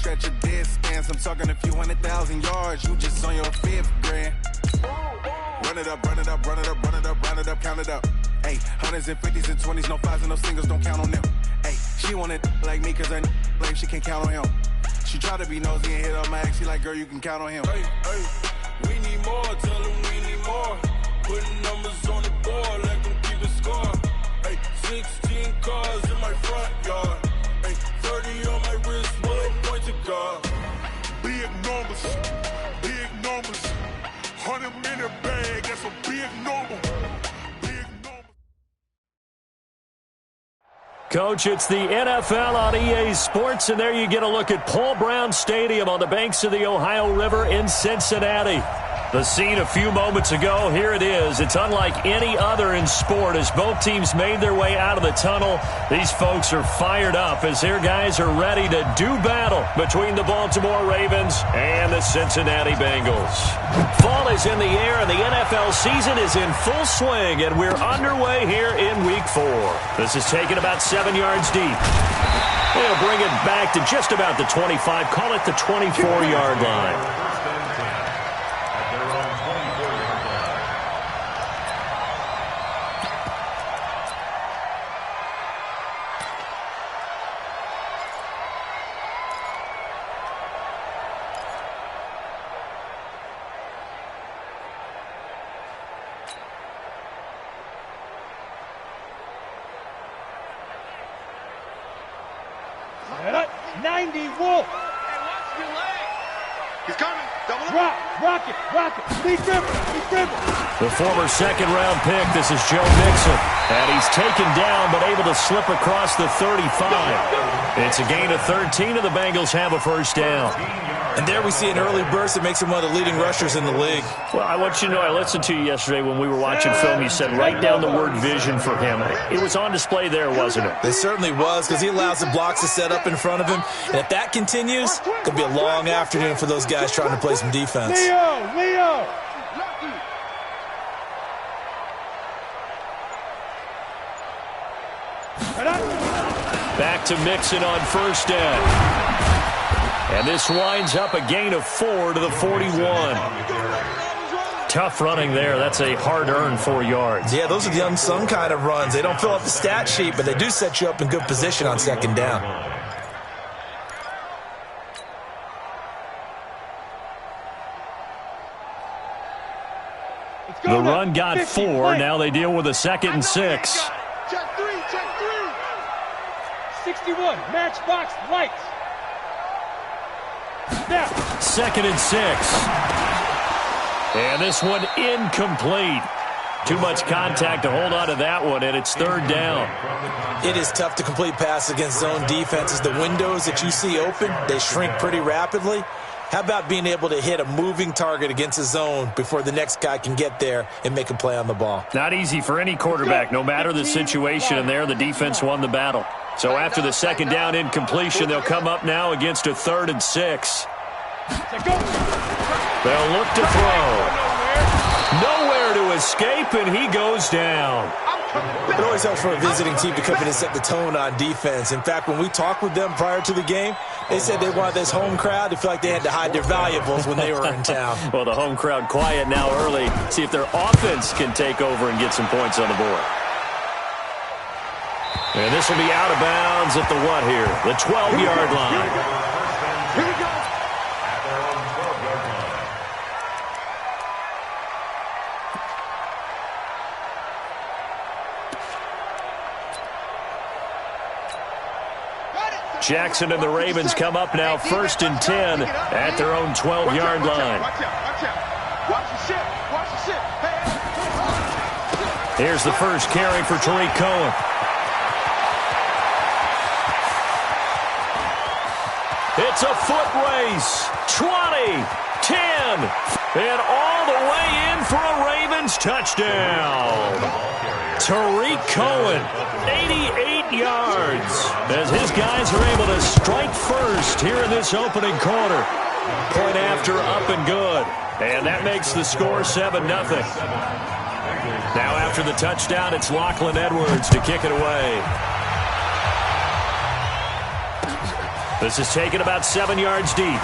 stretch your distance. I'm talking a few 100,000 yards. You just on your 5th grand. Run it up, run it up, run it up, run it up, run it up, count it up. Hey, hundreds and 50s and 20s, no 5s and no singles, don't count on them. Hey, she want it like me cause her blame, she can't count on him. She try to be nosy and hit up my ex, she like, girl, you can count on him. Hey, hey, we need more, tell them we need more. Putting numbers on the board, let them keep it score. Hey, 16 cars in my front yard. Hey, 30 on my wrist, one point to God. Big numbers, big numbers. 100-minute bag, that's a big number. Big number. Coach, it's the NFL on EA Sports, and there you get a look at Paul Brown Stadium on the banks of the Ohio River in Cincinnati. The scene a few moments ago, here it is. It's unlike any other in sport as both teams made their way out of the tunnel. These folks are fired up as their guys are ready to do battle between the Baltimore Ravens and the Cincinnati Bengals. Fall is in the air and the NFL season is in full swing, and we're underway here in Week 4. This is taken about 7 yards deep. They'll bring it back to just about the 25, call it the 24-yard line. Set up, 90 Wolf. He's coming. Double up. Rock it. Lee Griffin. The former second-round pick, this is Joe Mixon. And he's taken down but able to slip across the 35. It's a gain of 13, and the Bengals have a first down. And there we see an early burst that makes him one of the leading rushers in the league. Well, I want you to know, I listened to you yesterday when we were watching film. You said write down the word vision for him. It was on display there, wasn't it? It certainly was, because he allows the blocks to set up in front of him. And if that continues, it'll be a long afternoon for those guys trying to play some defense. Leo. Back to Mixon on first down. And this winds up a gain of 4 to the 41. Tough running there. That's a hard-earned 4 yards. Yeah, those are the unsung kind of runs. They don't fill up the stat sheet, but they do set you up in good position on second down. The run got 4. Now they deal with a 2nd and 6. Check 3. 61, matchbox lights. Now. 2nd and 6. And this one incomplete. Too much contact to hold on to that one, and it's 3rd down. It is tough to complete pass against zone defenses. The windows that you see open, they shrink pretty rapidly. How about being able to hit a moving target against a zone before the next guy can get there and make a play on the ball? Not easy for any quarterback, no matter the situation, and there the defense won the battle. So after the 2nd down incompletion, they'll come up now against a 3rd and 6. They'll look to throw. Nowhere to escape, and he goes down. It always helps for a visiting team to come in and set the tone on defense. In fact, when we talked with them prior to the game, they said they wanted this home crowd to feel like they had to hide their valuables when they were in town. Well, the home crowd quiet now early. See if their offense can take over and get some points on the board. And this will be out of bounds at the what here? The 12-yard line. Here we go. Jackson and the Ravens come up now 1st and 10 at their own 12-yard line. Watch the shit. Here's the first carry for Tariq Cohen. It's a foot race. 20, 10, and all the way in for a Ravens touchdown. Tariq Cohen, 88 yards, as his guys are able to strike first here in this opening quarter. Point after, up and good. And that makes the score 7-0. Now after the touchdown, it's Lachlan Edwards to kick it away. This is taken about 7 yards deep.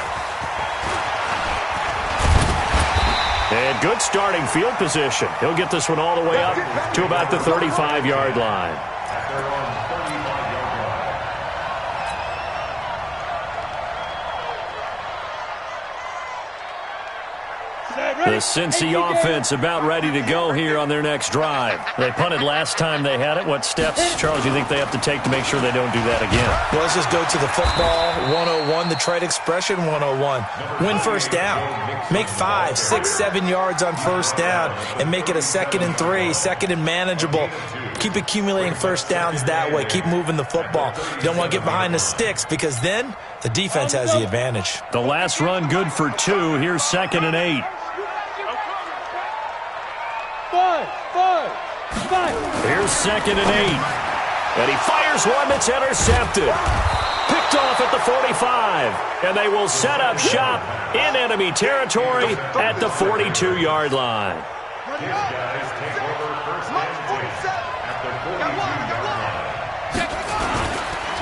And good starting field position. He'll get this one all the way up to about the 35-yard line. The Cincy offense about ready to go here on their next drive. They punted last time they had it. What steps, Charles, do you think they have to take to make sure they don't do that again? Well, let's just go to the football 101, the trade expression 101. Win first down. Make 5, 6, 7 yards on first down and make it a 2nd and 3, 2nd and manageable. Keep accumulating first downs that way. Keep moving the football. You don't want to get behind the sticks because then the defense has the advantage. The last run good for 2. Here's 2nd and 8. 5. Here's 2nd and 8. And he fires one that's intercepted. Picked off at the 45. And they will set up shop in enemy territory at the 42-yard line.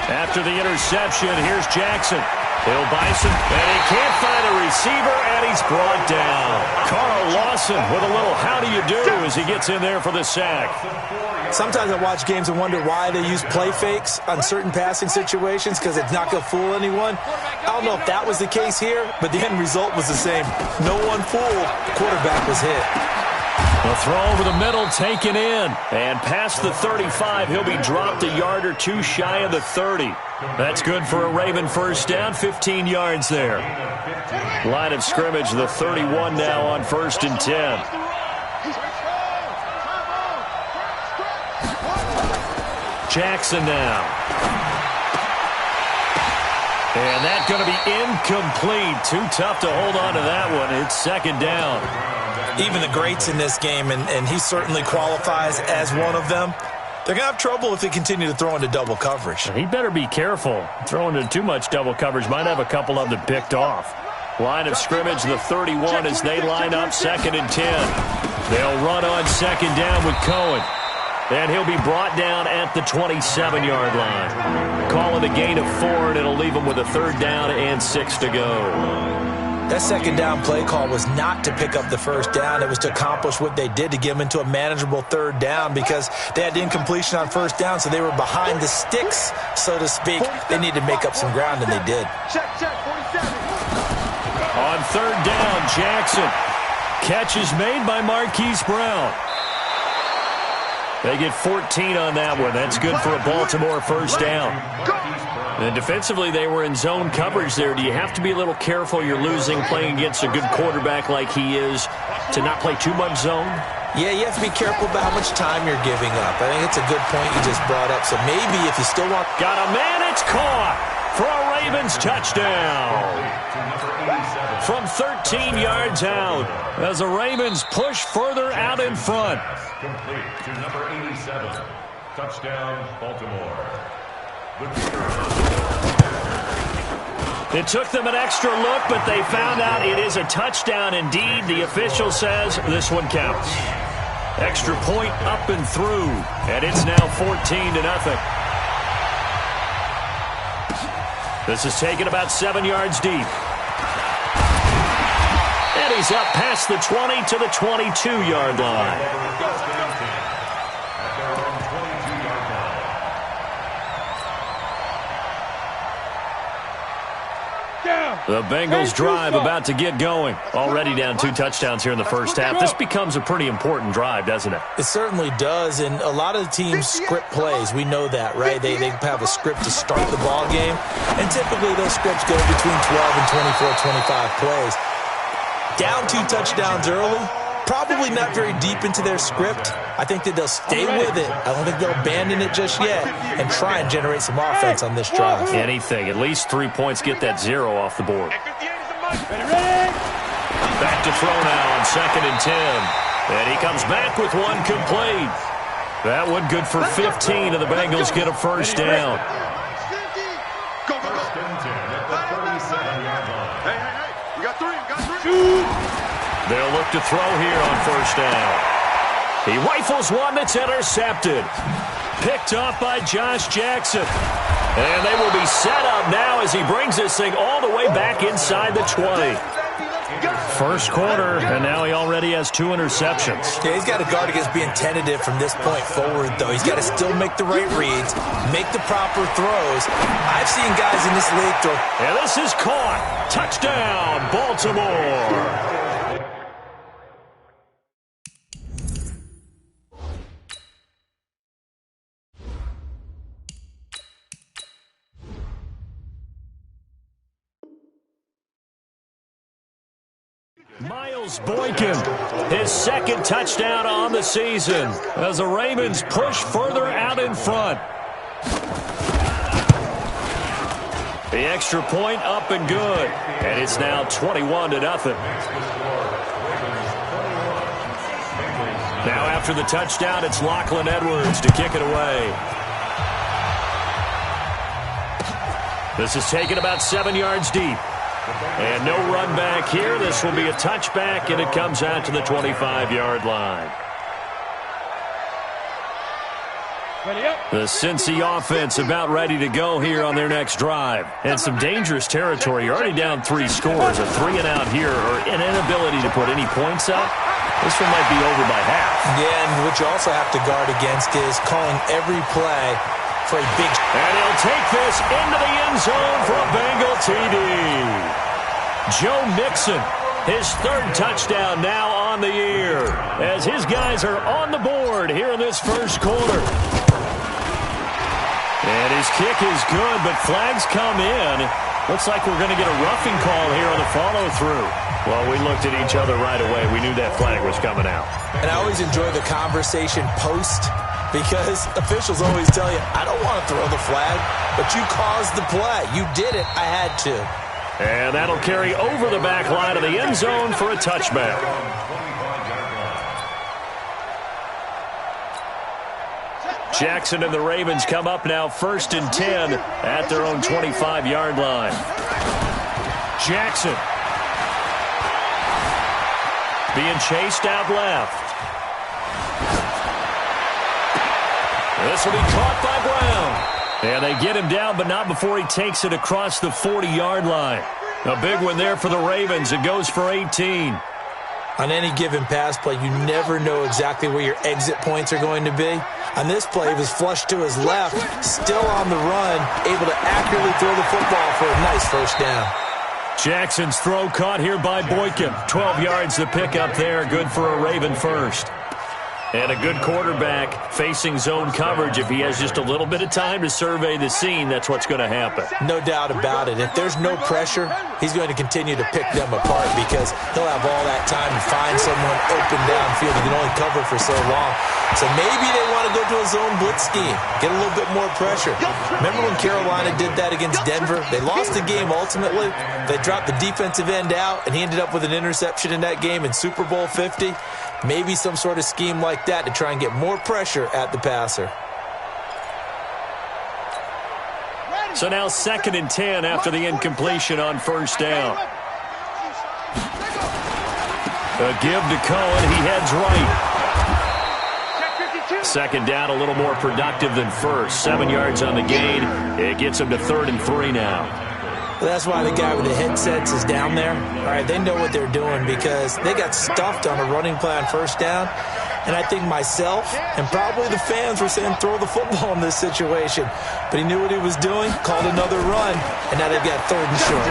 After the interception, here's Jackson. Hill Bison, and he can't find a receiver, and he's brought down. Carl Lawson with a little how do you do as he gets in there for the sack. Sometimes I watch games and wonder why they use play fakes on certain passing situations because it's not going to fool anyone. I don't know if that was the case here, but the end result was the same. No one fooled. The quarterback was hit. The throw over the middle taken in. And past the 35, he'll be dropped a yard or two shy of the 30. That's good for a Raven first down, 15 yards there. Line of scrimmage, the 31 now on 1st and 10. Jackson now. And that's going to be incomplete. Too tough to hold on to that one. It's 2nd down. Even the greats in this game, and he certainly qualifies as one of them, they're going to have trouble if they continue to throw into double coverage. He better be careful. Throwing into too much double coverage might have a couple of them picked off. Line of scrimmage, the 31 as they line up, 2nd and 10. They'll run on 2nd down with Cohen. And he'll be brought down at the 27-yard line. Call it a gain of 4, and it'll leave him with a 3rd down and 6 to go. That 2nd down play call was not to pick up the 1st down. It was to accomplish what they did to get them into a manageable 3rd down because they had incompletion on 1st down, so they were behind the sticks, so to speak. They needed to make up some ground, and they did. Check, 47. On 3rd down, Jackson. Catch is made by Marquise Brown. They get 14 on that one. That's good for a Baltimore 1st down. And defensively, they were in zone coverage there. Do you have to be a little careful? You're losing playing against a good quarterback like he is to not play too much zone? Yeah, you have to be careful about how much time you're giving up. I think it's a good point you just brought up. So maybe if you still want... Got a man, it's caught for a Ravens touchdown. From 13 yards out as the Ravens push further out in front. Complete to number 87. Touchdown, Baltimore. It took them an extra look, but they found out it is a touchdown indeed. The official says this one counts. Extra point up and through, and it's now 14-0. This is taken about 7 yards deep. And he's up past the 20 to the 22-yard line. The Bengals drive about to get going. Already down 2 touchdowns here in the first half. This becomes a pretty important drive, doesn't it? It certainly does, and a lot of the teams script plays. We know that, right? They have a script to start the ball game, and typically those scripts go between 12 and 24, 25 plays. Down 2 touchdowns early, probably not very deep into their script. I think that they'll stay with it. I don't think they'll abandon it just yet and try and generate some offense on this drive. Anything. At least 3 points, get that 0 off the board. Back to throw now on 2nd and 10. And he comes back with one complete. That one good for 15, and the Bengals get a first down. We got 3. They'll look to throw here on first down. He rifles one that's intercepted. Picked off by Josh Jackson. And they will be set up now as he brings this thing all the way back inside the 20. First quarter, and now he already has 2 interceptions. Yeah, he's got to guard against being tentative from this point forward, though. He's got to still make the right reads, make the proper throws. I've seen guys in this league throw. And this is caught. Touchdown, Baltimore. Miles Boykin, his second touchdown on the season as the Ravens push further out in front. The extra point up and good, and it's now 21-0. Now after the touchdown, it's Lachlan Edwards to kick it away. This is taken about 7 yards deep. And no run back here. This will be a touchback, and it comes out to the 25-yard line. The Cincy offense about ready to go here on their next drive. And some dangerous territory. You're already down 3 scores. A 3-and-out here, or an inability to put any points up. This one might be over by half. Yeah, and what you also have to guard against is calling every play for a big... And he'll take this into the end zone for a Bengal TD. Joe Mixon, his 3rd touchdown now on the year, as his guys are on the board here in this first quarter. And his kick is good, but flags come in. Looks like we're going to get a roughing call here on the follow-through. Well, we looked at each other right away. We knew that flag was coming out. And I always enjoy the conversation post, because officials always tell you, I don't want to throw the flag, but you caused the play. You did it. I had to. And that'll carry over the back line of the end zone for a touchback. Jackson and the Ravens come up now 1st and 10 at their own 25-yard line. Jackson being chased out left. This will be caught by Brown. And they get him down, but not before he takes it across the 40-yard line. A big one there for the Ravens. It goes for 18. On any given pass play, you never know exactly where your exit points are going to be. On this play, he was flushed to his left, still on the run, able to accurately throw the football for a nice first down. Jackson's throw caught here by Boykin. 12 yards to pick up there. Good for a Raven first. And a good quarterback facing zone coverage. If he has just a little bit of time to survey the scene, that's what's going to happen. No doubt about it. If there's no pressure, he's going to continue to pick them apart because he'll have all that time to find someone open downfield. He can only cover for so long. So maybe they want to go to a zone blitz scheme, get a little bit more pressure. Remember when Carolina did that against Denver? They lost the game ultimately. They dropped the defensive end out, and he ended up with an interception in that game in Super Bowl 50. Maybe some sort of scheme like that to try and get more pressure at the passer. So now 2nd and 10 after the incompletion on first down. A give to Cohen. He heads right. 2nd down, a little more productive than first. 7 yards on the gain. It gets him to 3rd and 3 now. Well, that's why the guy with the headsets is down there. All right, they know what they're doing because they got stuffed on a running play on first down. And I think myself and probably the fans were saying throw the football in this situation. But he knew what he was doing, called another run, and now they've got 3rd and short.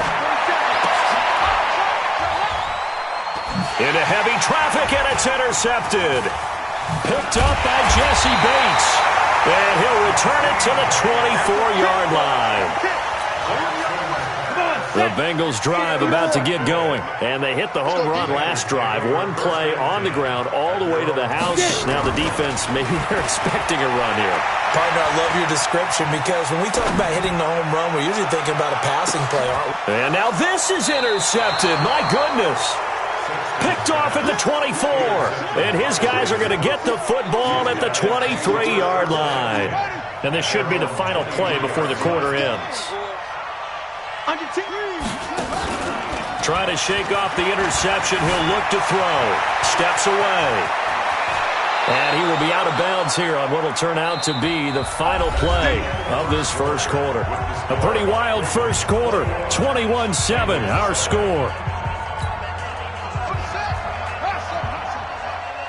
Into heavy traffic, and it's intercepted. Picked up by Jesse Bates. And he'll return it to the 24-yard line. The Bengals drive about to get going. And they hit the home run last drive. One play on the ground all the way to the house. Now the defense, maybe they're expecting a run here. Partner, I love your description because when we talk about hitting the home run, we're usually thinking about a passing play, aren't we? And now this is intercepted. My goodness. Picked off at the 24. And his guys are going to get the football at the 23-yard line. And this should be the final play before the quarter ends. Trying to shake off the interception. He'll look to throw. Steps away. And he will be out of bounds here on what will turn out to be the final play of this first quarter. A pretty wild first quarter. 21-7, our score.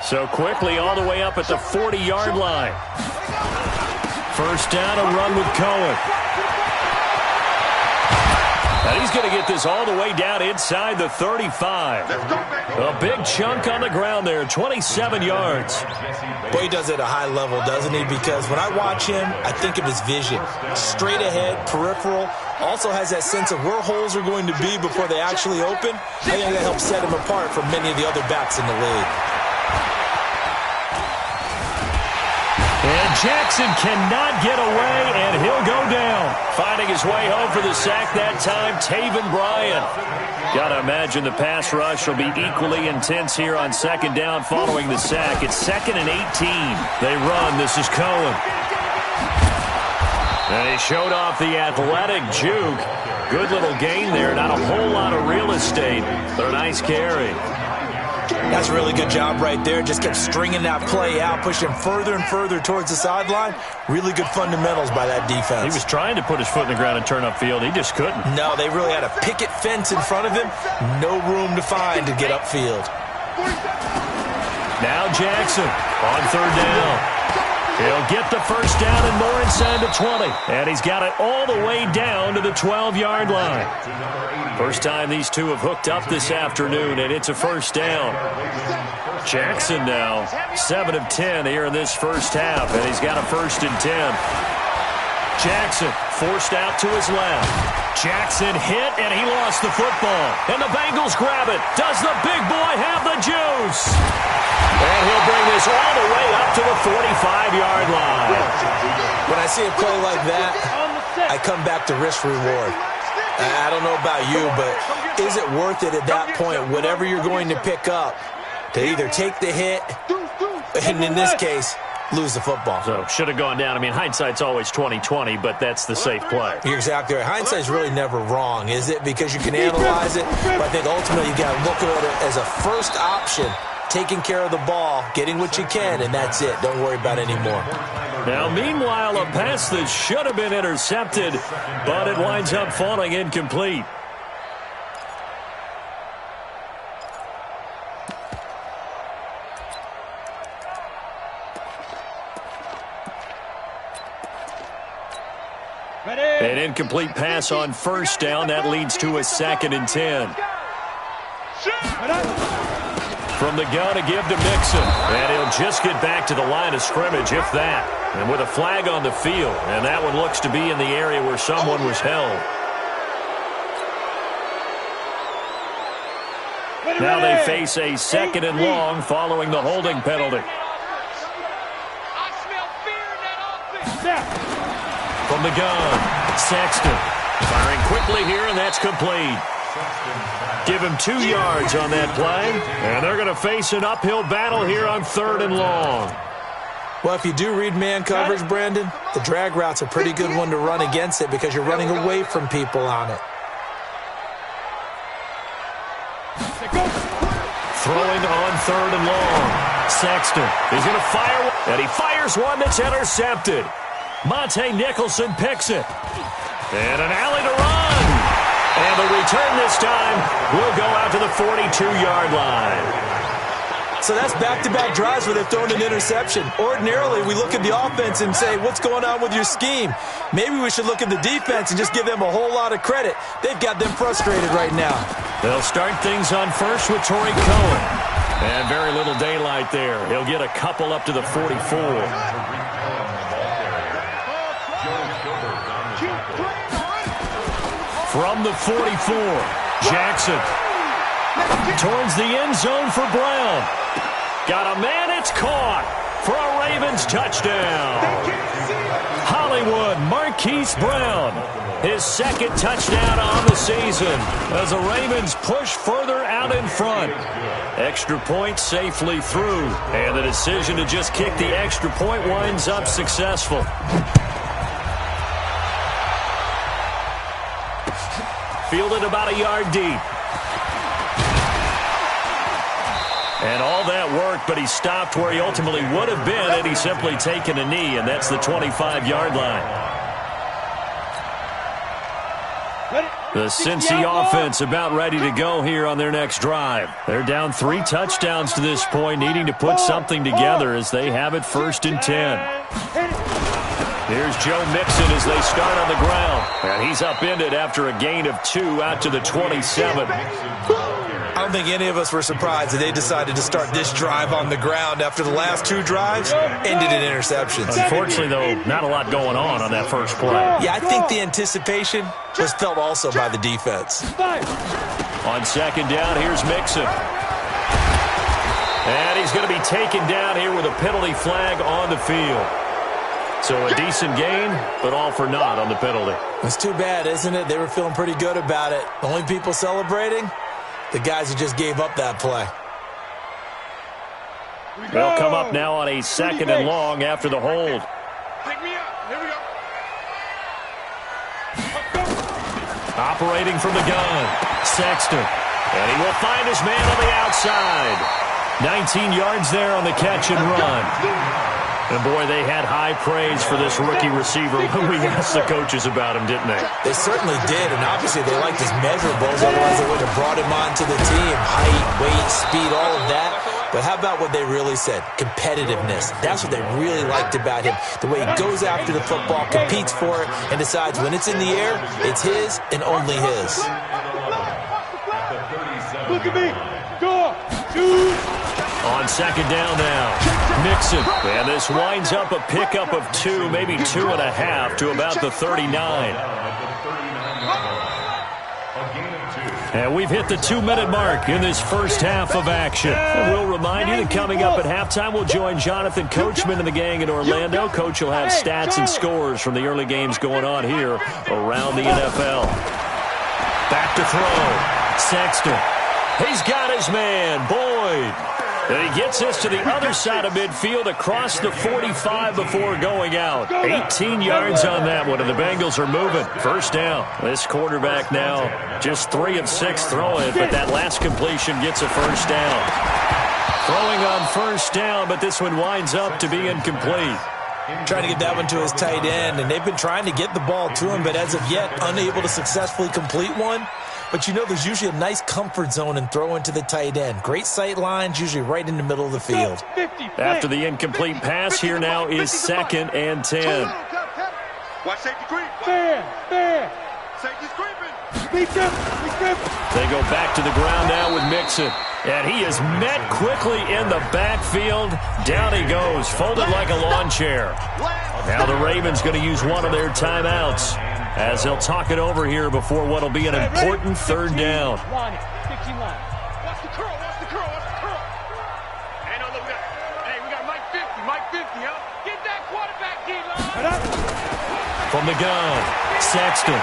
So quickly all the way up at the 40-yard line. First down, a run with Cohen. And he's going to get this all the way down inside the 35. A big chunk on the ground there, 27 yards. Boy, he does it at a high level, doesn't he? Because when I watch him, I think of his vision. Straight ahead, peripheral. Also has that sense of where holes are going to be before they actually open. I think that helps set him apart from many of the other backs in the league. And Jackson cannot get away, and he'll go down. Finding his way home for the sack that time, Taven Bryan. Got to imagine the pass rush will be equally intense here on second down following the sack. It's 2nd and 18. They run. This is Cohen. And he showed off the athletic juke. Good little gain there. Not a whole lot of real estate, but a nice carry. That's a really good job right there. Just kept stringing that play out, pushing further and further towards the sideline. Really good fundamentals by that defense. He was trying to put his foot in the ground and turn upfield. He just couldn't. No, they really had a picket fence in front of him. No room to find to get upfield. Now Jackson on third down. He'll get the first down and more inside the 20. And he's got it all the way down to the 12-yard line. First time these two have hooked up this afternoon, and it's a first down. Jackson now 7 of 10 here in this first half, and he's got a 1st and 10. Jackson forced out to his left. Jackson hit, and he lost the football. And the Bengals grab it. Does the big boy have the juice? And he'll bring this all the way up to the 45-yard line. When I see a play like that, I come back to risk-reward. I don't know about you, but is it worth it at that point, whatever you're going to pick up, to either take the hit, and in this case, lose the football? So, should have gone down. I mean, hindsight's always 20/20, but that's the safe play. You're exactly right. Hindsight's really never wrong, is it? Because you can analyze it, but I think ultimately you got to look at it as a first option, taking care of the ball, getting what you can, and that's it. Don't worry about it anymore. Now, meanwhile, a pass that should have been intercepted, but it winds up falling incomplete. An incomplete pass on first down. That leads to a 2nd and 10. From the gun to give to Mixon. And he'll just get back to the line of scrimmage, if that. And with a flag on the field. And that one looks to be in the area where someone was held. Now they face a 2nd and long following the holding penalty. From the gun, Sexton. Firing quickly here, and that's complete. Give him 2 yards on that play. And they're going to face an uphill battle here on 3rd and long. Well, if you do read man coverage, Brandon, the drag route's a pretty good one to run against it because you're running away from people on it. Throwing on 3rd and long. Sexton. He's going to fire, and he fires one that's intercepted. Monte Nicholson picks it. And an alley to run. And the return this time will go out to the 42-yard line. So that's back-to-back drives where they've thrown an interception. Ordinarily, we look at the offense and say, what's going on with your scheme? Maybe we should look at the defense and just give them a whole lot of credit. They've got them frustrated right now. They'll start things on first with Torrey Cohen. And very little daylight there. He'll get a couple up to the 44. From the 44, Jackson towards the end zone for Brown. Got a man, it's caught for a Ravens touchdown. Hollywood Marquise Brown, his 2nd touchdown on the season as the Ravens push further out in front. Extra point safely through, and the decision to just kick the extra point winds up successful. Fielded about a yard deep. And all that work, but he stopped where he ultimately would have been had he simply taken a knee, and that's the 25-yard line. The Cincy offense about ready to go here on their next drive. They're down 3 touchdowns to this point, needing to put something together as they have it 1st and 10. Here's Joe Mixon as they start on the ground. And he's upended after a gain of 2 out to the 27. I don't think any of us were surprised that they decided to start this drive on the ground after the last 2 drives ended in interceptions. Unfortunately, though, not a lot going on that first play. Yeah, I think the anticipation was felt also by the defense. On 2nd down, here's Mixon. And he's going to be taken down here with a penalty flag on the field. So a decent gain, but all for naught on the penalty. It's too bad, isn't it? They were feeling pretty good about it. The only people celebrating, the guys who just gave up that play. They'll come up now on a 2nd and long after the hold. Pick me up. Here we go. Operating from the gun, Sexton. And he will find his man on the outside. 19 yards there on the catch and run. And, boy, they had high praise for this rookie receiver when we asked the coaches about him, didn't they? They certainly did, and obviously they liked his measurables. Otherwise, they would have brought him onto the team. Height, weight, speed, all of that. But how about what they really said? Competitiveness. That's what they really liked about him. The way he goes after the football, competes for it, and decides when it's in the air, it's his and only his. Look at me. Go. Shoot. On 2nd down now, Mixon. And this winds up a pickup of 2, maybe 2.5 to about the 39. And we've hit the 2-minute mark in this first half of action. And we'll remind you that coming up at halftime, we'll join Jonathan Coachman and the gang in Orlando. Coach will have stats and scores from the early games going on here around the NFL. Back to throw. Sexton. He's got his man, Boyd. And he gets this to the other side of midfield across the 45 before going out. 18 yards on that one, and the Bengals are moving. 1st down. This quarterback now just 3 of 6 throwing, but that last completion gets a 1st down. Throwing on 1st down, but this one winds up to be incomplete. Trying to get that one to his tight end, and they've been trying to get the ball to him, but as of yet, unable to successfully complete one. But you know there's usually a nice comfort zone and throw into the tight end. Great sight lines, usually right in the middle of the field. After the incomplete pass, here now is 2nd and 10. Watch safety creep. Man. Safety's creeping. They go back to the ground now with Mixon. And he is met quickly in the backfield. Down he goes, folded like a lawn chair. Now the Ravens going to use one of their timeouts as they'll talk it over here before what will be an important 3rd down. Line it. 15 line. Watch the curl. Hey, no, look at that. Hey, we got Mike 50, huh? Get that quarterback, D-line. From the gun, Sexton.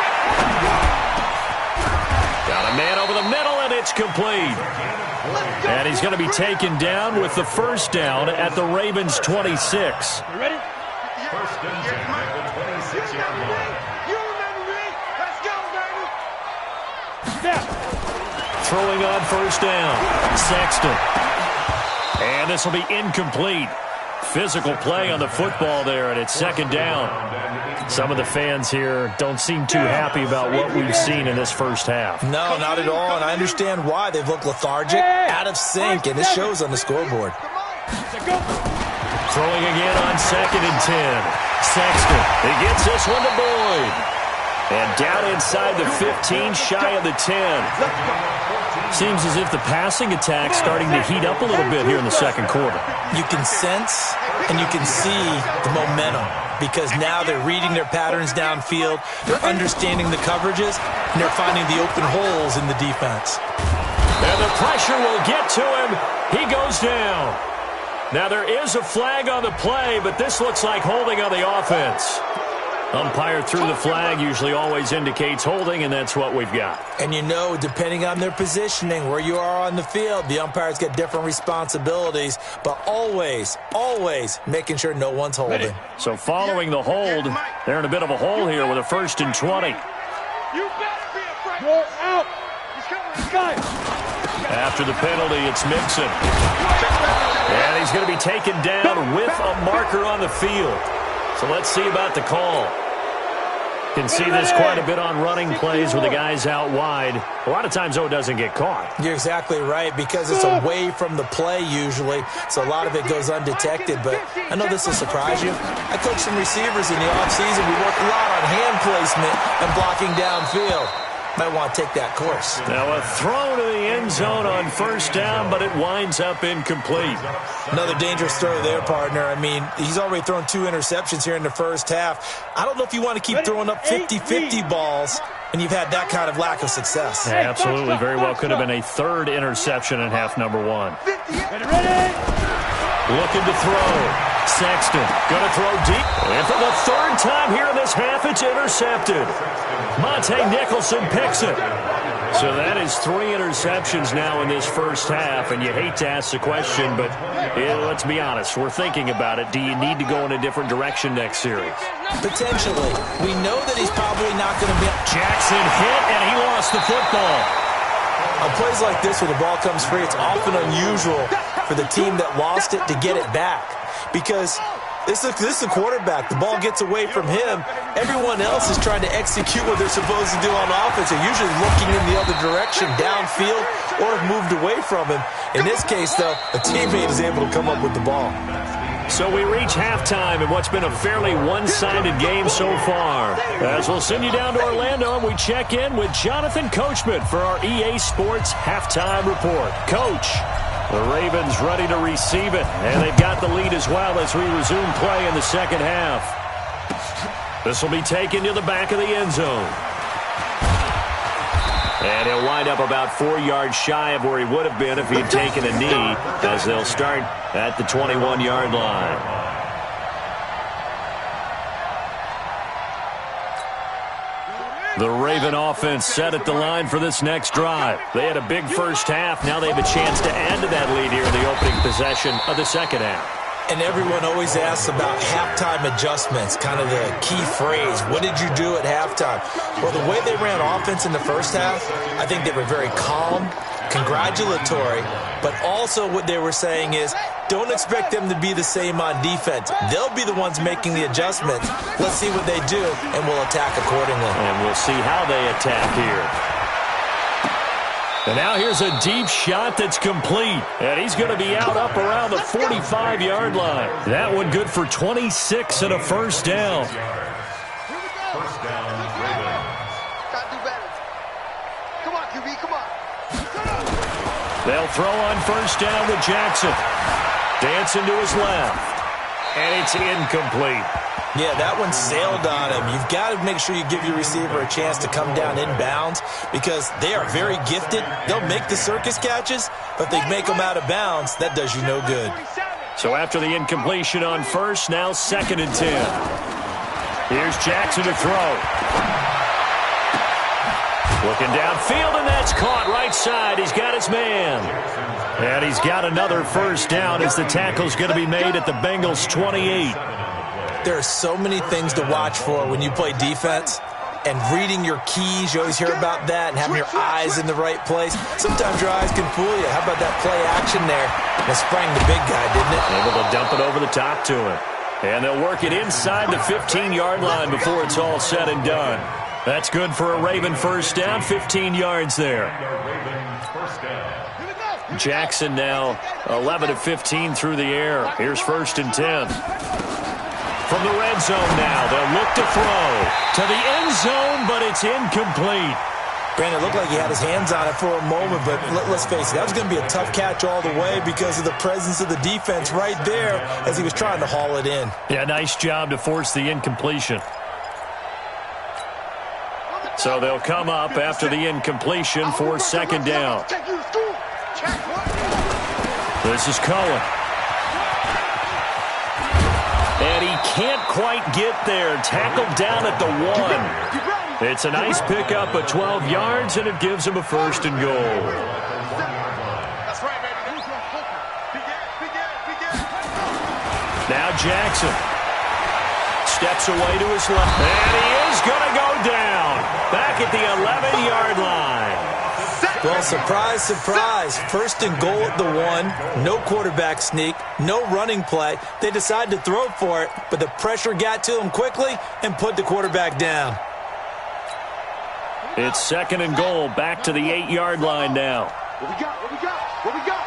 Got a man over the middle, and it's complete. And he's going to be taken down with the 1st down at the Ravens' 26. You ready? 1st and 10 at the 26-yard line. You remember me? Let's go, baby. Snap. Throwing on 1st down, Sexton. And this will be incomplete. Physical play on the football there, and it's 2nd down. Some of the fans here don't seem too happy about what we've seen in this first half. No, not at all, and I understand why. They've looked lethargic, out of sync, and this shows on the scoreboard. Throwing again on 2nd and 10. Sexton, he gets this one to Boyd. And down inside the 15, shy of the 10. Seems as if the passing attack's starting to heat up a little bit here in the 2nd quarter. You can sense and you can see the momentum because now they're reading their patterns downfield, they're understanding the coverages, and they're finding the open holes in the defense. And the pressure will get to him. He goes down. Now there is a flag on the play, but this looks like holding on the offense. Umpire threw the flag, usually always indicates holding, and that's what we've got. And you know, depending on their positioning, where you are on the field, the umpires get different responsibilities, but always, always making sure no one's holding. So following the hold, they're in a bit of a hole here with a 1st and 20. You better be afraid. You're out. He's coming. Guys. After the penalty, it's Mixon. And he's going to be taken down with a marker on the field. So let's see about the call. Can see this quite a bit on running plays with the guys out wide. A lot of times, though, it doesn't get caught. You're exactly right, because it's away from the play usually, so a lot of it goes undetected. But I know this will surprise you. I coach some receivers in the offseason. We work a lot on hand placement and blocking downfield. Might want to take that course. Now a throw to the end zone on first down, but it winds up incomplete. Another dangerous throw there, partner. I mean, he's already thrown 2 interceptions here in the first half. I don't know if you want to keep throwing up 50-50 balls and you've had that kind of lack of success. Yeah, absolutely. Very well could have been a 3rd interception in half number 1. Looking to throw. Sexton going to throw deep. And for the 3rd time here in this half, it's intercepted. Monte Nicholson picks it. So that is 3 interceptions now in this first half, and you hate to ask the question, but let's be honest. We're thinking about it. Do you need to go in a different direction next series? Potentially. We know that he's probably not going to be... Jackson hit, and he lost the football. On plays like this where the ball comes free, it's often unusual for the team that lost it to get it back. Because this is a quarterback. The ball gets away from him. Everyone else is trying to execute what they're supposed to do on offense. They're usually looking in the other direction, downfield, or have moved away from him. In this case, though, a teammate is able to come up with the ball. So we reach halftime in what's been a fairly one-sided game so far. As we'll send you down to Orlando, and we check in with Jonathan Coachman for our EA Sports Halftime Report. Coach, the Ravens ready to receive it, and they've got the lead as well as we resume play in the second half. This will be taken to the back of the end zone. And he'll wind up about 4 yards shy of where he would have been if he had taken a knee, as they'll start at the 21-yard line. The Raven offense set at the line for this next drive. They had a big first half. Now they have a chance to add to that lead here in the opening possession of the second half. And everyone always asks about halftime adjustments, kind of the key phrase. What did you do at halftime? Well, the way they ran offense in the first half, I think they were very calm, congratulatory, but also what they were saying is, don't expect them to be the same on defense. They'll be the ones making the adjustments. Let's see what they do, and we'll attack accordingly. And we'll see how they attack here. And now here's a deep shot that's complete. And he's going to be out up around the 45-yard line. That one good for 26 and a first down. First down, Ravens. Gotta do better. Come on, QB, come on. They'll throw on first down with Jackson. Dancing to his left. And it's incomplete. Yeah, that one sailed on him. You've got to make sure you give your receiver a chance to come down inbounds because they are very gifted. They'll make the circus catches, but they make them out of bounds. That does you no good. So after the incompletion on first, now 2nd and 10. Here's Jackson to throw. Looking downfield, and that's caught right side. He's got his man. And he's got another first down as the tackle's going to be made at the Bengals' 28. There are so many things to watch for when you play defense. And reading your keys, you always hear about that, and having your eyes in the right place. Sometimes your eyes can fool you. How about that play action there? And it sprang the big guy, didn't it? Able to dump it over the top to him. And they'll work it inside the 15-yard line before it's all said and done. That's good for a Raven first down, 15 yards there. Jackson now 11 of 15 through the air. Here's 1st and 10. From the red zone now, they'll look to throw to the end zone, but it's incomplete. Brandon, it looked like he had his hands on it for a moment, but let's face it, that was going to be a tough catch all the way because of the presence of the defense right there as he was trying to haul it in. Yeah, nice job to force the incompletion. So they'll come up after the incompletion for 2nd down. This is Cohen. And he can't quite get there. Tackled down at the 1. It's a nice pickup of 12 yards, and it gives him a 1st and goal. Now Jackson steps away to his left. And he is going to go down. Back at the 11-yard line. Well, surprise, surprise. First and goal at the 1. No quarterback sneak. No running play. They decided to throw for it, but the pressure got to them quickly and put the quarterback down. It's second and goal. Back to the 8-yard line now. What we got? What we got? What we got?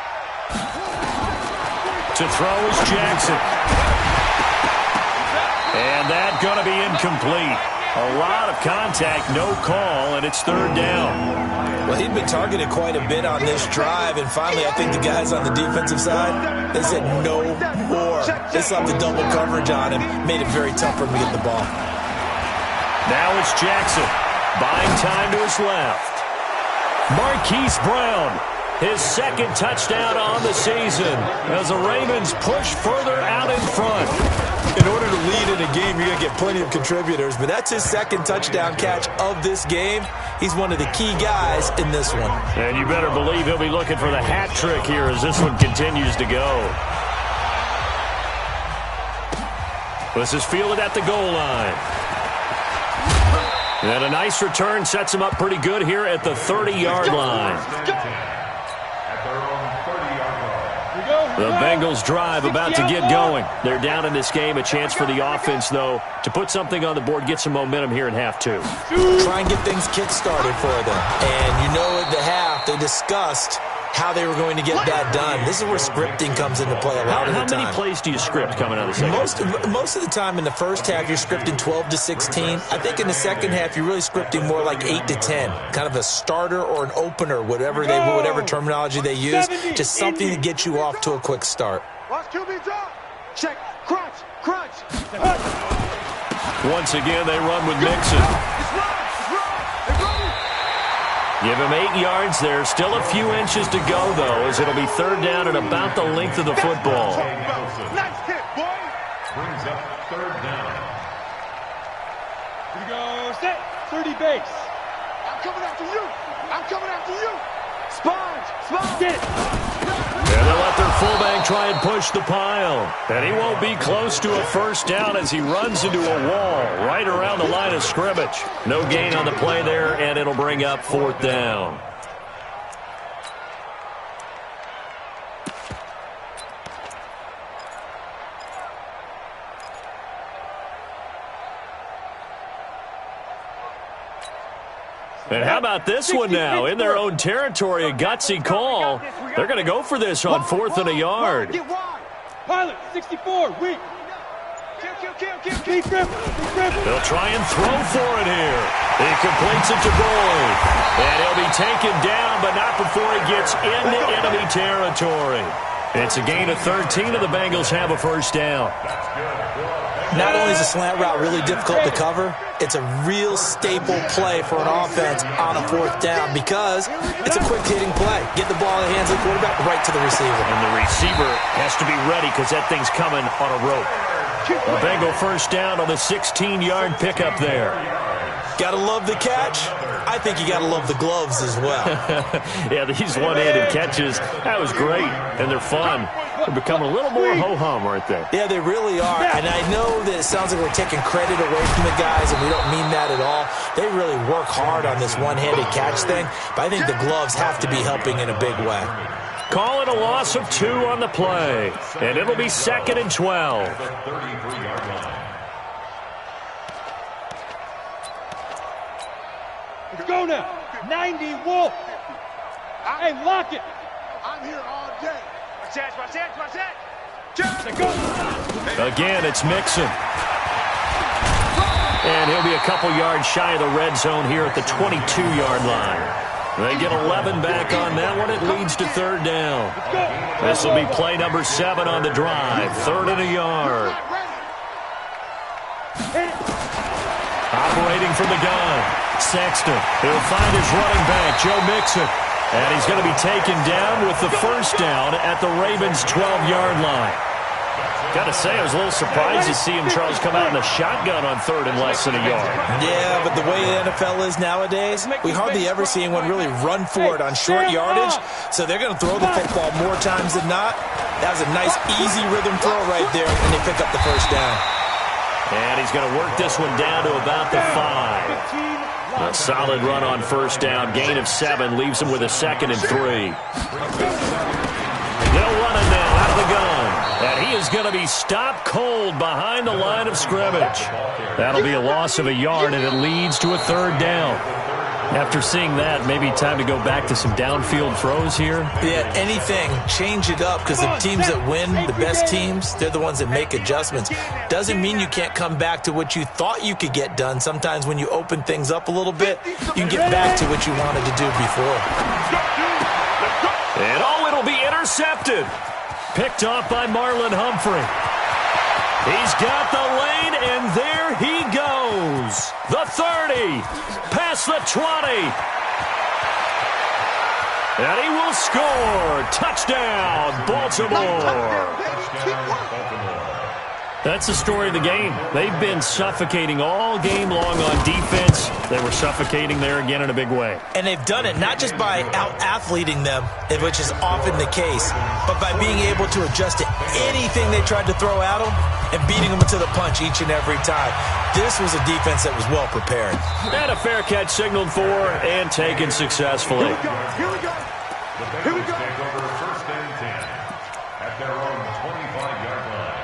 To throw is Jackson. And that's going to be incomplete. A lot of contact, no call, and it's third down. Well, he'd been targeted quite a bit on this drive, and finally I think the guys on the defensive side, they said no more. They slapped the double coverage on him, made it very tough for him to get the ball. Now it's Jackson, buying time to his left. Marquise Brown, his second touchdown on the season as the Ravens push further out in front. In order to lead in a game, you're going to get plenty of contributors, but that's his second touchdown catch of this game. He's one of the key guys in this one. And you better believe he'll be looking for the hat trick here as this one continues to go. This is fielded at the goal line. And a nice return sets him up pretty good here at the 30-yard line. The Bengals drive about to get going. They're down in this game. A chance for the offense, though, to put something on the board, get some momentum here in half 2. Try and get things kick-started for them. And you know at the half, they discussed how they were going to get that done. This is where scripting comes into play a lot of the time. How many plays do you script coming out of the second? Most of the time in the first half, you're scripting 12 to 16. I think in the second half, you're really scripting more like 8 to 10. Kind of a starter or an opener, whatever terminology they use. Just something to get you off to a quick start. Watch QB drop. Check. Crunch. Crunch. Once again, they run with Mixon. Give him 8 yards there. Still a few inches to go, though, as it'll be third down at about the length of the football. Nice hit, boy. Brings up third down. Here we go. Set. 30 base. I'm coming after you. I'm coming after you. Sponge. Get it. And they'll let their fullback try and push the pile. And he won't be close to a first down as he runs into a wall right around the line of scrimmage. No gain on the play there, and it'll bring up fourth down. And how about this one now? In their own territory, a gutsy call. They're going to go for this on 4th and a yard. Pilot, 64, weak. They'll try and throw for it here. He completes it to Boyd. And he'll be taken down, but not before he gets into enemy territory. It's a gain of 13, and the Bengals have a first down. Not only is a slant route really difficult to cover, it's a real staple play for an offense on a fourth down because it's a quick-hitting play. Get the ball in the hands of the quarterback right to the receiver. And the receiver has to be ready because that thing's coming on a rope. A Bengal first down on the 16-yard pickup there. Got to love the catch. I think you got to love the gloves as well. Yeah, these one-handed catches, that was great, and they're fun. They're becoming a little more ho-hum, aren't they? Yeah, they really are. And I know that it sounds like we're taking credit away from the guys, and we don't mean that at all. They really work hard on this one-handed catch thing, but I think the gloves have to be helping in a big way. Call it a loss of 2 on the play, and it'll be 2nd and 12. 33-yard line. Let's go now. 90, Wolf. Hey, lock it. I'm here all day. Watch that. Let's go. Again, it's Mixon. And he'll be a couple yards shy of the red zone here at the 22-yard line. They get 11 back on that one. It leads to third down. This will be play number 7 on the drive. 3rd and a yard. Operating from the gun, Sexton. He'll find his running back, Joe Mixon. And he's going to be taken down with the first down at the Ravens' 12-yard line. Got to say, I was a little surprised to see him, Charles, come out in a shotgun on 3rd and less than a yard. Yeah, but the way the NFL is nowadays, we hardly ever see anyone really run for it on short yardage. So they're going to throw the football more times than not. That was a nice, easy rhythm throw right there, and they pick up the first down. And he's going to work this one down to about the 5. A solid run on first down. Gain of 7 leaves him with a 2nd and 3. They'll run it now out of the gun. And he is going to be stopped cold behind the line of scrimmage. That'll be a loss of a yard, and it leads to a 3rd down. After seeing that, maybe time to go back to some downfield throws here. Yeah, anything. Change it up, because the teams that win, the best teams, they're the ones that make adjustments. Doesn't mean you can't come back to what you thought you could get done. Sometimes when you open things up a little bit, you can get back to what you wanted to do before. And it'll be intercepted. Picked off by Marlon Humphrey. He's got the lane, and there he goes. The 30, past the 20. And he will score. Touchdown, Baltimore. That's the story of the game. They've been suffocating all game long on defense. They were suffocating there again in a big way. And they've done it not just by out-athleting them, which is often the case, but by being able to adjust to anything they tried to throw at them and beating them to the punch each and every time. This was a defense that was well prepared. And a fair catch signaled for and taken successfully. Here we go. The Bengals take over 1st and 10 at their own 25-yard line.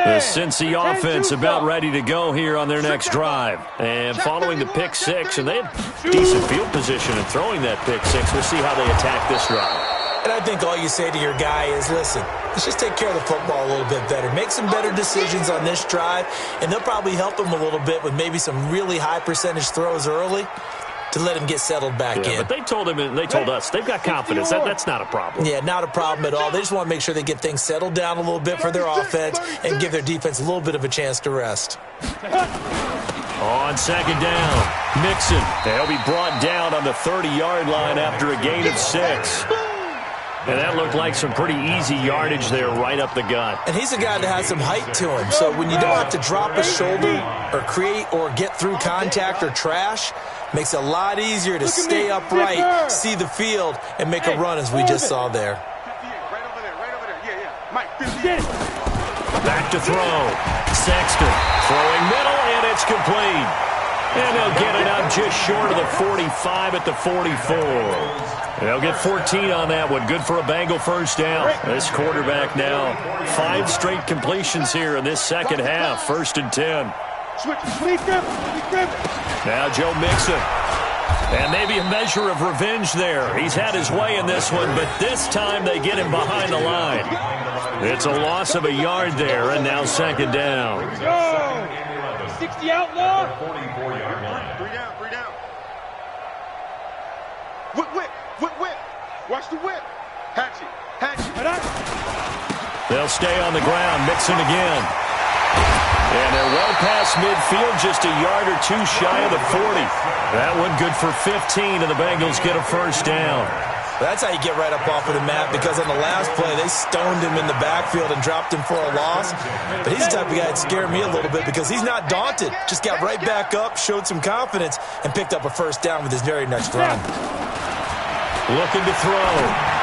The Cincy offense about ready to go here on their next drive. And following the pick 6, and they had decent field position in throwing that pick 6. We'll see how they attack this drive. And I think all you say to your guy is, listen, let's just take care of the football a little bit better. Make some better decisions on this drive, and they'll probably help him a little bit with maybe some really high percentage throws early to let him get settled back in. But they told him, and they told us, they've got confidence. That's not a problem. Yeah, not a problem at all. They just want to make sure they get things settled down a little bit for their offense and give their defense a little bit of a chance to rest. On 2nd down, Mixon. They'll be brought down on the 30-yard line after a gain of 6. And that looked like some pretty easy yardage there right up the gut. And he's a guy that has some height to him. So when you don't have to drop a shoulder or create or get through contact or trash, makes it a lot easier to stay upright, see the field, and make a run as we just saw there. Right over there. Yeah. Mike, 58. Back to throw. Sexton throwing middle, and it's complete. And they'll get it up just short of the 45 at the 44. They'll get 14 on that one. Good for a Bengal 1st down. This quarterback now, 5 straight completions here in this second half. 1st and 10. Now Joe Mixon. And maybe a measure of revenge there. He's had his way in this one, but this time they get him behind the line. It's a loss of a yard there, and now 2nd down. 60 outlaw. 44-yard line. 3 down. Whip. Watch the whip. Hatchet. They'll stay on the ground. Mixon again. And they're well past midfield, just a yard or 2 shy of the 40. That one good for 15, and the Bengals get a 1st down. That's how you get right up off of the mat, because on the last play, they stoned him in the backfield and dropped him for a loss. But he's the type of guy that scared me a little bit because he's not daunted. Just got right back up, showed some confidence, and picked up a 1st down with his very next run. Looking to throw.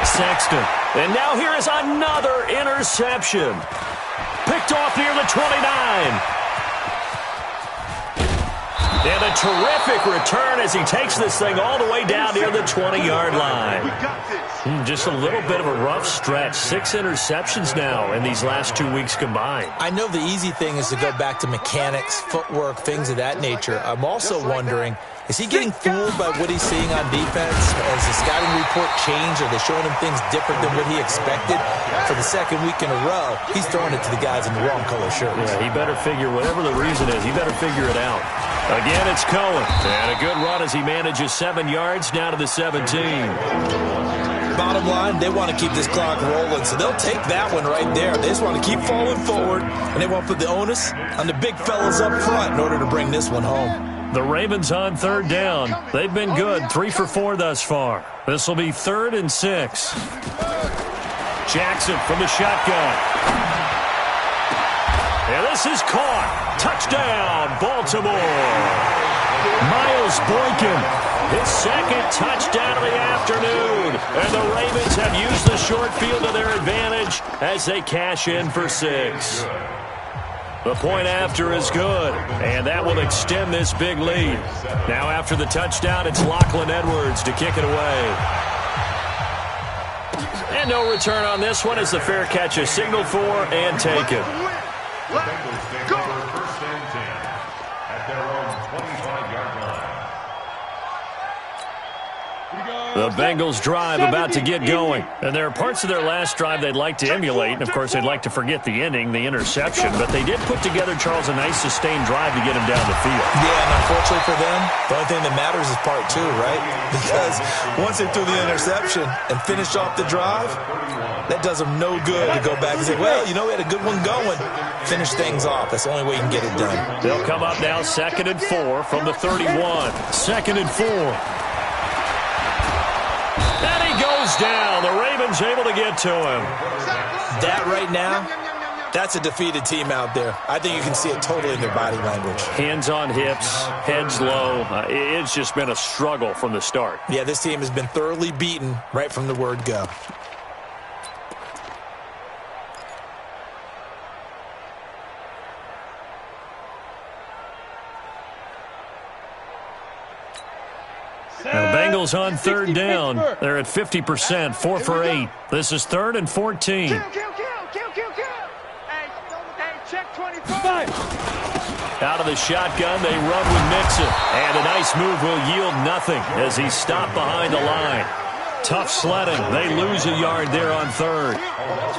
Sexton. And now here is another interception. Picked off near the 29. And a terrific return as he takes this thing all the way down near the 20-yard line. Just a little bit of a rough stretch. 6 interceptions now in these last 2 weeks combined. I know the easy thing is to go back to mechanics, footwork, things of that nature. I'm also wondering, is he getting fooled by what he's seeing on defense? Has the scouting report changed? Are they showing him things different than what he expected? For the 2nd week in a row, he's throwing it to the guys in the wrong color shirts. Yeah, he better figure, whatever the reason is, he better figure it out. Again, it's Cohen. And a good run as he manages 7 yards down to the 17. Bottom line, they want to keep this clock rolling, so they'll take that one right there. They just want to keep falling forward, and they want to put the onus on the big fellas up front in order to bring this one home. The Ravens on 3rd down. They've been good, 3 for 4 thus far. This will be 3rd and 6. Jackson from the shotgun. And this is caught. Touchdown, Baltimore. Miles Boykin, his 2nd touchdown of the afternoon. And the Ravens have used the short field to their advantage as they cash in for 6. The point after is good, and that will extend this big lead. Now after the touchdown, it's Lachlan Edwards to kick it away. And no return on this one as the fair catch is signaled for and taken. Bengals take over first and 10 at their own 25-yard line. The Bengals drive about to get going. And there are parts of their last drive they'd like to emulate. And, of course, they'd like to forget the ending, the interception. But they did put together, Charles, a nice sustained drive to get him down the field. Yeah, and unfortunately for them, the only thing that matters is part 2, right? Because once they threw the interception and finished off the drive, that does them no good to go back and say, well, you know, we had a good one going. Finish things off. That's the only way you can get it done. They'll come up now 2nd and 4 from the 31. 2nd and 4. And he goes down. The Ravens able to get to him. That right now, that's a defeated team out there. I think you can see it totally in their body language. Hands on hips, heads low. It's just been a struggle from the start. Yeah, this team has been thoroughly beaten right from the word go. Now the Bengals on 3rd down. They're at 50%, 4 for 8. This is 3rd and 14. Kill. Hey, check 25. Out of the shotgun, they run with Mixon. And a nice move will yield nothing as he's stopped behind the line. Tough sledding. They lose a yard there on 3rd.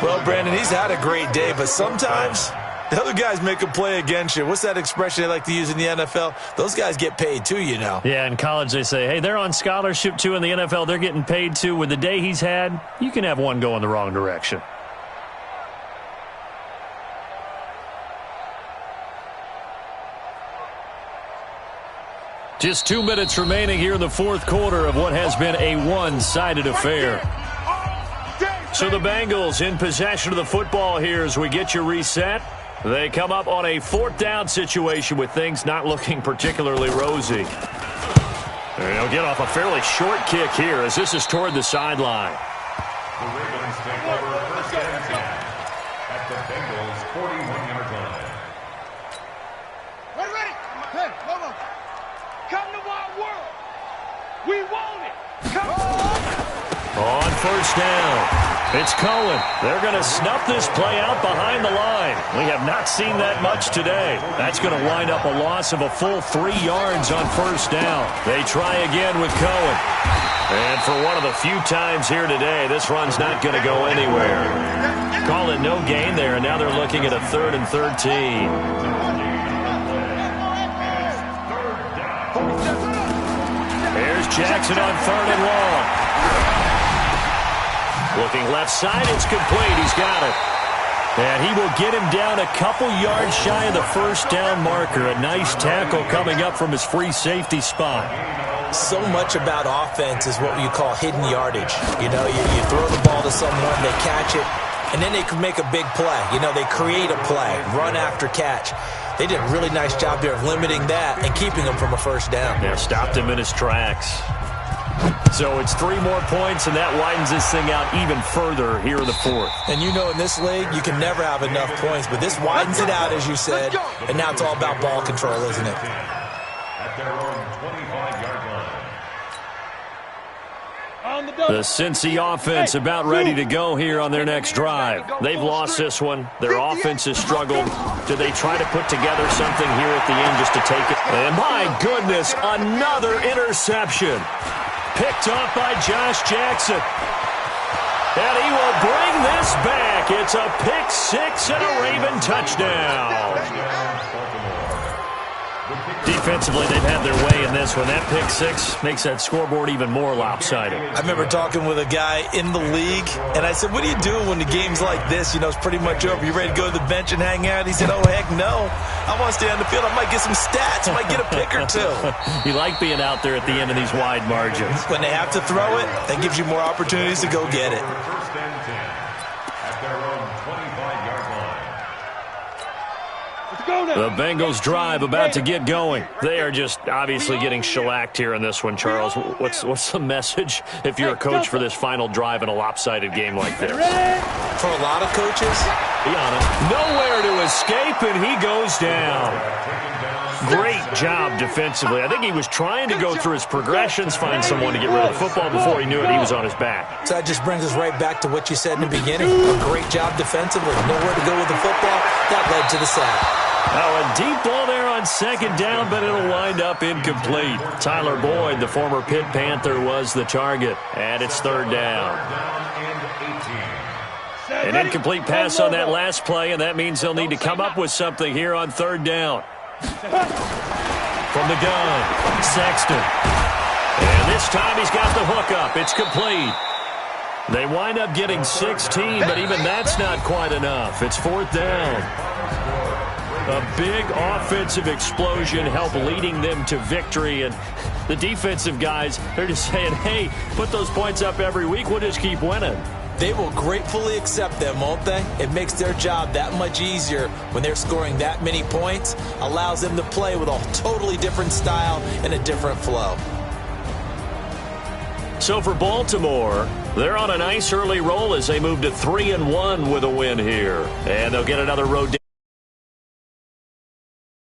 Well, Brandon, he's had a great day, but sometimes the other guys make a play against you. What's that expression they like to use in the NFL? Those guys get paid too, you know. Yeah, in college they say, hey, they're on scholarship too. In the NFL, they're getting paid too. With the day he's had, you can have one go in the wrong direction. Just 2 minutes remaining here in the 4th quarter of what has been a one-sided affair. So the Bengals in possession of the football here as we get you reset. They come up on a 4th down situation with things not looking particularly rosy. They'll get off a fairly short kick here as this is toward the sideline. The Ravens take over first and 10 at the Bengals' 41-yard line. Ready? Hey, come on. Come to my world. We want it. Come on. On 1st down, it's Cohen. They're going to snuff this play out behind the line. We have not seen that much today. That's going to wind up a loss of a full 3 yards on 1st down. They try again with Cohen. And for one of the few times here today, this run's not going to go anywhere. Call it no gain there, and now they're looking at a 3rd and 13. There's Jackson on 3rd and long. Looking left side, it's complete. He's got it. And he will get him down a couple yards shy of the 1st down marker. A nice tackle coming up from his free safety spot. So much about offense is what you call hidden yardage. You know, you throw the ball to someone, they catch it, and then they can make a big play. You know, they create a play, run after catch. They did a really nice job there of limiting that and keeping him from a 1st down. Yeah, stopped him in his tracks. So it's 3 more points, and that widens this thing out even further here in the 4th. And you know in this league, you can never have enough points, but this widens it out, as you said, and now it's all about ball control, isn't it? At their own 25-yard line. The Cincy offense about ready to go here on their next drive. They've lost this one. Their offense has struggled. Do they try to put together something here at the end just to take it? And my goodness, another interception. Picked off by Josh Jackson. And he will bring this back. It's a pick 6 and a Raven touchdown. Defensively, they've had their way in this one. That pick 6 makes that scoreboard even more lopsided. I remember talking with a guy in the league, and I said, what do you do when the game's like this? You know, it's pretty much over. You ready to go to the bench and hang out? He said, oh, heck no. I want to stay on the field. I might get some stats. I might get a pick or 2. You like being out there at the end of these wide margins. When they have to throw it, that gives you more opportunities to go get it. First and 10 at their own 25-yard line. The Bengals drive about to get going. They are just obviously getting shellacked here in this one, Charles. What's the message if you're a coach for this final drive in a lopsided game like this? For a lot of coaches, be honest, nowhere to escape, and he goes down. Great job defensively. I think he was trying to go through his progressions, find someone to get rid of the football. Before he knew it, he was on his back. So that just brings us right back to what you said in the beginning. A great job defensively. Nowhere to go with the football. That led to the sack. Oh, a deep ball there on second down, but it'll wind up incomplete. Tyler Boyd, the former Pitt Panther, was the target, and it's third down. An incomplete pass on that last play, and that means they'll need to come up with something here on third down. From the gun, Sexton. And this time he's got the hook up. It's complete. They wind up getting 16, but even that's not quite enough. It's fourth down. A big offensive explosion helped leading them to victory, and the defensive guys, they're just saying, hey, put those points up every week, we'll just keep winning. They will gratefully accept them, won't they? It makes their job that much easier when they're scoring that many points, allows them to play with a totally different style and a different flow. So for Baltimore, they're on a nice early roll as they move to 3-1 with a win here. And they'll get another road